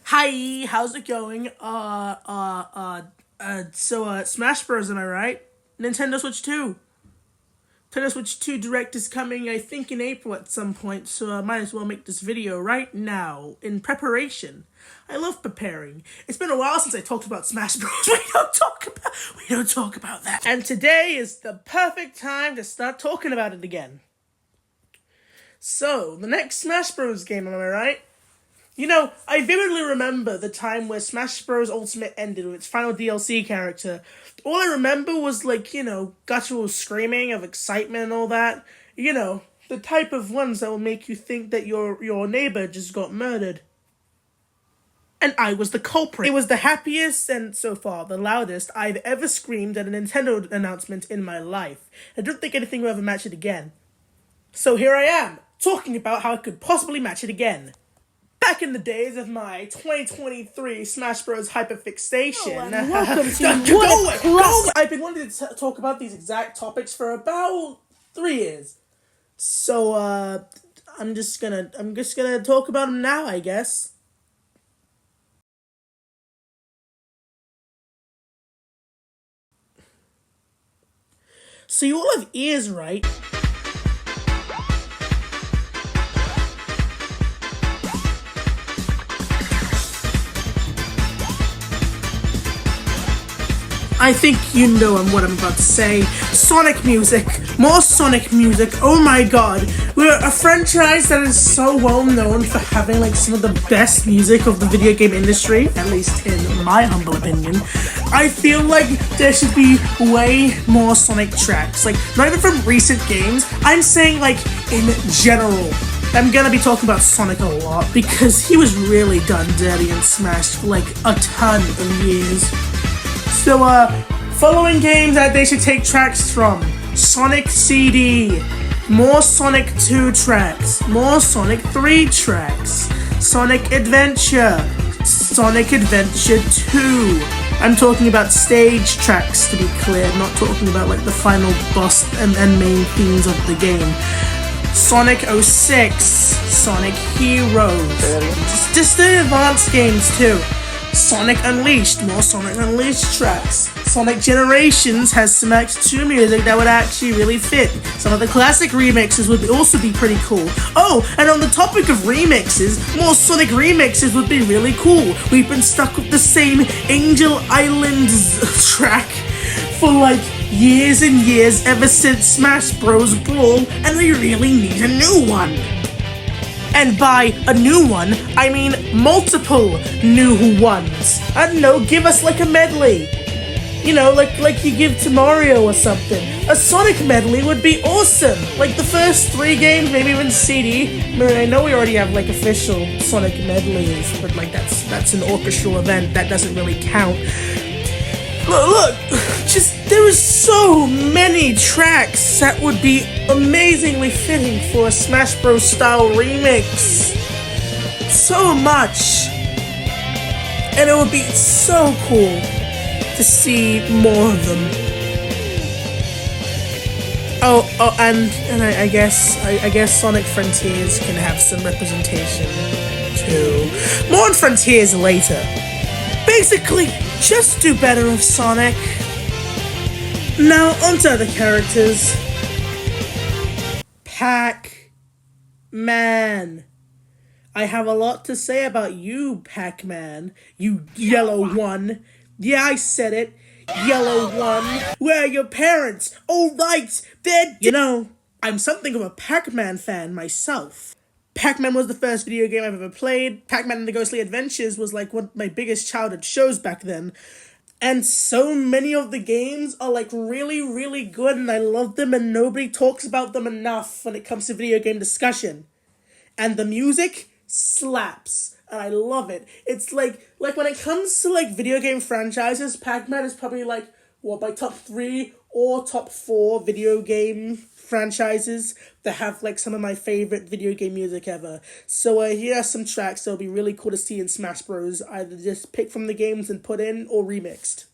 Hi, how's it going? Smash Bros, am I right? Nintendo Switch 2. Nintendo Switch 2 Direct is coming, I think, in April at some point, so I might as well make this video right now, in preparation. I love preparing. It's been a while since I talked about Smash Bros. We don't talk about that. And today is the perfect time to start talking about it again. So, the next Smash Bros. Game, am I right? You know, I vividly remember the time where Smash Bros. Ultimate ended with its final DLC character. All I remember was, guttural screaming of excitement and all that. You know, the type of ones that will make you think that your neighbor just got murdered. And I was the culprit. It was the happiest and, so far, the loudest I've ever screamed at a Nintendo announcement in my life. I don't think anything will ever match it again. So here I am, talking about how I could possibly match it again. Back in the days of my 2023 Smash Bros. Hyperfixation. Welcome to I've been wanting to talk about these exact topics for about 3 years. So, I'm just gonna talk about them now, I guess. So you all have ears, right? I think you know what I'm about to say. Sonic music. More Sonic music. Oh my god. We're a franchise that is so well known for having some of the best music of the video game industry, at least in my humble opinion. I feel like there should be way more Sonic tracks. Not even from recent games. I'm saying in general. I'm gonna be talking about Sonic a lot because he was really done dirty and smashed for a ton of years. So, following games that they should take tracks from: Sonic CD, more Sonic 2 tracks, more Sonic 3 tracks, Sonic Adventure, Sonic Adventure 2. I'm talking about stage tracks, to be clear, not talking about the final boss and main themes of the game. Sonic 06, Sonic Heroes, just the advanced games too. Sonic Unleashed, more Sonic Unleashed tracks. Sonic Generations has some X2 music that would actually really fit. Some of the classic remixes would also be pretty cool. Oh, and on the topic of remixes, more Sonic remixes would be really cool. We've been stuck with the same Angel Island track for years and years ever since Smash Bros. Brawl, and we really need a new one. And by a new one, I mean multiple new ones. I don't know, give us a medley. You know, like you give Tommorrow or something. A Sonic medley would be awesome. The first 3 games, maybe even CD. I know we already have official Sonic medleys, but that's an orchestral event that doesn't really count. Look, there is so many tracks that would be amazingly fitting for a Smash Bros. Style remix. So much. And it would be so cool to see more of them. And I guess Sonic Frontiers can have some representation too. More on Frontiers later. Basically, just do better with Sonic. Now, onto other characters. Pac-Man. I have a lot to say about you, Pac-Man. You yellow one. Yeah, I said it. Yellow one. Where are your parents? Oh, right, they're You know, I'm something of a Pac-Man fan myself. Pac-Man was the first video game I've ever played. Pac-Man and the Ghostly Adventures was one of my biggest childhood shows back then. And so many of the games are really, really good, and I love them, and nobody talks about them enough when it comes to video game discussion. And the music slaps, and I love it. It's when it comes to video game franchises, Pac-Man is probably my top 3 or top 4 video game franchises that have some of my favorite video game music ever. So here are some tracks that'll be really cool to see in Smash Bros. Either just pick from the games and put in, or remixed.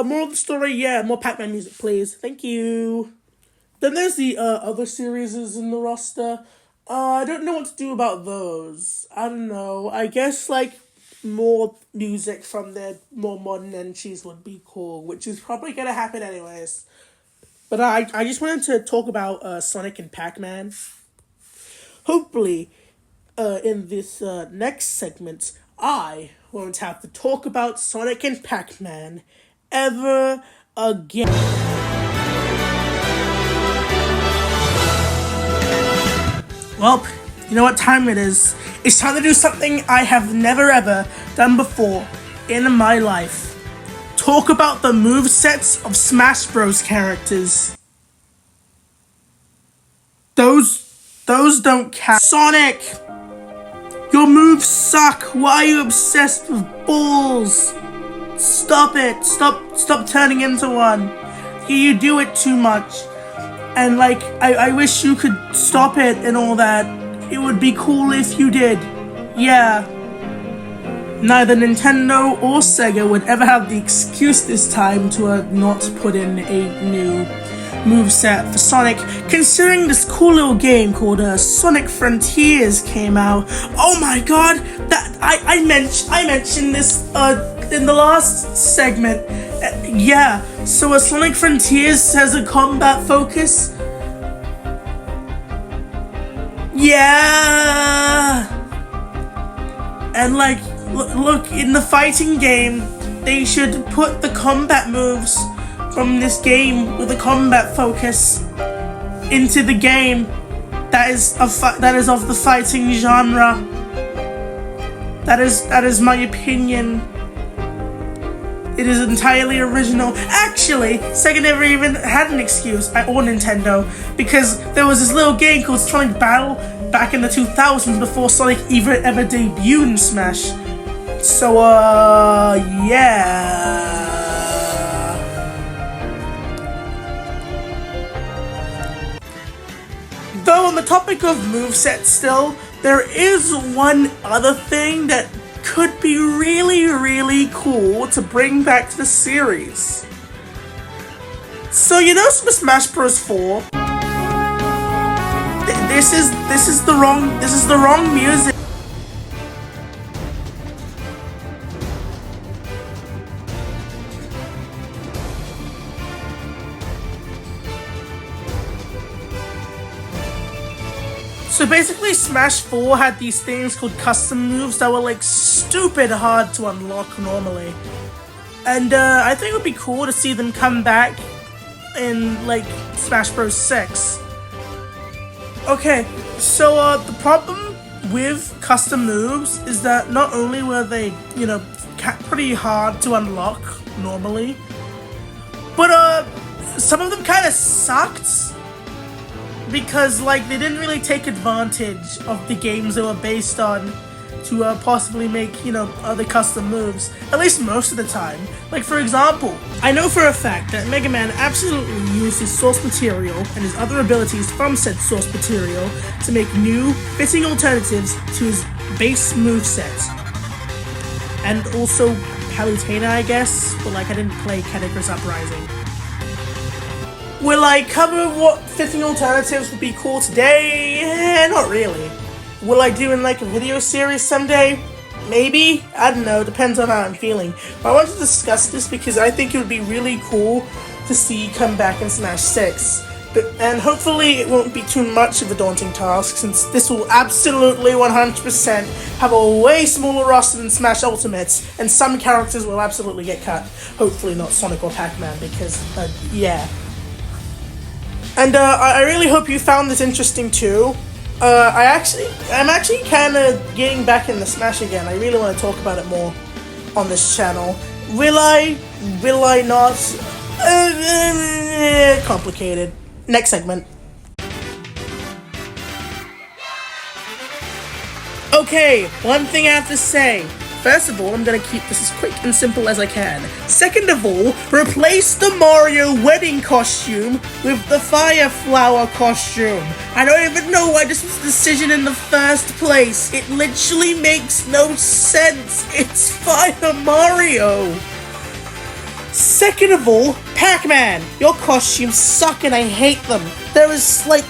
Moral of the story, yeah, more Pac-Man music, please. Thank you. Then there's the other series in the roster. I don't know what to do about those. I don't know. I guess, like, more music from their more modern entries would be cool, which is probably gonna happen anyways. But I just wanted to talk about Sonic and Pac-Man. Hopefully, in this next segment, I won't have to talk about Sonic and Pac-Man ever again. Well, you know what time it is. It's time to do something I have never ever done before in my life. Talk about the movesets of Smash Bros. Characters. Those don't count. Sonic! Your moves suck! Why are you obsessed with balls? Stop it! Stop turning into one. You do it too much. And like, I wish you could stop it and all that. It would be cool if you did. Yeah. Neither Nintendo or Sega would ever have the excuse this time to not put in a new moveset for Sonic, considering this cool little game called Sonic Frontiers came out. Oh my god, that I mentioned this in the last segment. Yeah, so Sonic Frontiers has a combat focus. Yeah, and like look in the fighting game, they should put the combat moves from this game with a combat focus into the game that is of the fighting genre. That is my opinion. It is entirely original. Actually, Sega never even had an excuse, or Nintendo, because there was this little game called Sonic Battle back in the 2000s before Sonic even ever debuted in Smash. So, yeah. Though on the topic of movesets still, there is one other thing that could be really, really cool to bring back to the series. So you know Super Smash Bros. 4? This is the wrong music. So basically, Smash 4 had these things called custom moves that were like stupid hard to unlock normally. And I think it would be cool to see them come back in like Smash Bros. 6. Okay, so the problem with custom moves is that not only were they, you know, pretty hard to unlock normally, but some of them kind of sucked because like they didn't really take advantage of the games they were based on to possibly make, you know, other custom moves, at least most of the time. Like for example, I know for a fact that Mega Man absolutely used his source material and his other abilities from said source material to make new, fitting alternatives to his base moveset. And also Palutena, I guess, but like I didn't play Cataclysm Uprising. Will I cover what fitting alternatives would be cool today? Not really. Will I do in like a video series someday? Maybe? I don't know, depends on how I'm feeling. But I want to discuss this because I think it would be really cool to see come back in Smash 6. And hopefully it won't be too much of a daunting task, since this will absolutely 100% have a way smaller roster than Smash Ultimates, and some characters will absolutely get cut. Hopefully not Sonic or Pac-Man, because, yeah. And I really hope you found this interesting too. I'm actually kind of getting back into Smash again. I really want to talk about it more on this channel. Will I? Will I not? Complicated. Next segment. Okay, one thing I have to say. First of all, I'm gonna keep this as quick and simple as I can. Second of all, replace the Mario wedding costume with the Fire Flower costume. I don't even know why this was a decision in the first place. It literally makes no sense. It's Fire Mario. Second of all, Pac-Man, your costumes suck and I hate them. There is look,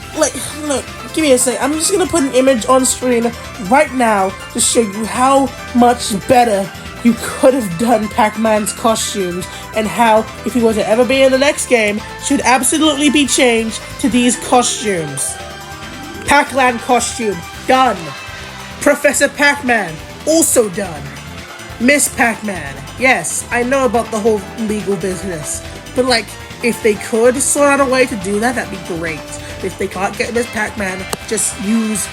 give me a sec. I'm just gonna put an image on screen right now to show you how much better you could have done Pac-Man's costumes, and how, if he were to ever be in the next game, should absolutely be changed to these costumes. Pac-Land costume, done. Professor Pac-Man, also done. Miss Pac-Man, yes, I know about the whole legal business, but like, if they could sort out a way to do that, that'd be great. If they can't get Miss Pac-Man, just use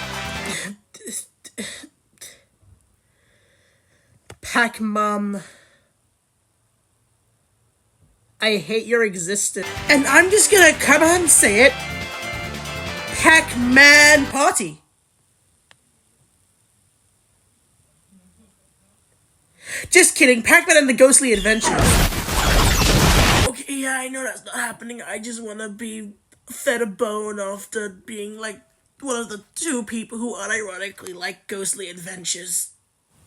Pac-Mum. I hate your existence. And I'm just gonna come out and say it. Pac-Man Party. Just kidding, Pac-Man and the Ghostly Adventures. Okay, yeah, I know that's not happening. I just wanna be fed a bone after being like one of the two people who unironically like Ghostly Adventures.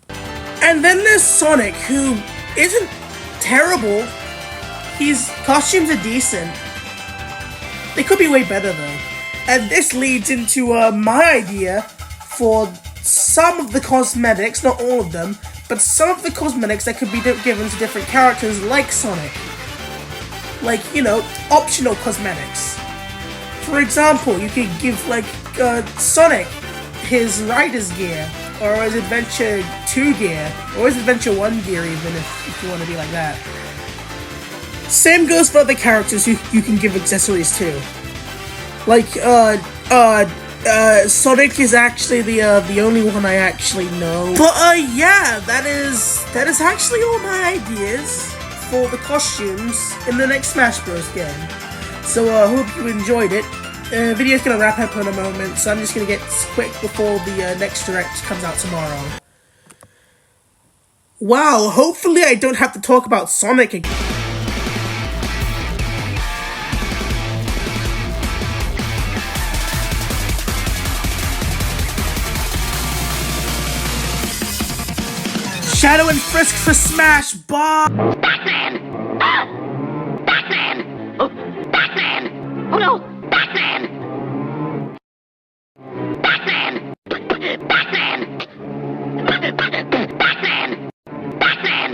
And then there's Sonic, who isn't terrible. His costumes are decent. They could be way better though. And this leads into my idea for some of the cosmetics, not all of them, but some of the cosmetics that could be given to different characters like Sonic. Like, you know, optional cosmetics. For example, you could give, like, Sonic his Rider's gear, or his Adventure 2 gear, or his Adventure 1 gear even, if you want to be like that. Same goes for other characters who you can give accessories to. Like, Sonic is actually the only one I actually know. But, yeah, that is actually all my ideas for the costumes in the next Smash Bros. Game. So, hope you enjoyed it. Video's gonna wrap up in a moment, so I'm just gonna get quick before the next direct comes out tomorrow. Wow, hopefully I don't have to talk about Sonic again. Shadow and Frisk for Smash, Bob! Batman! Ah! Batman! Oh, Batman! Oh no! Batman! Batman! Batman! Batman! Batman!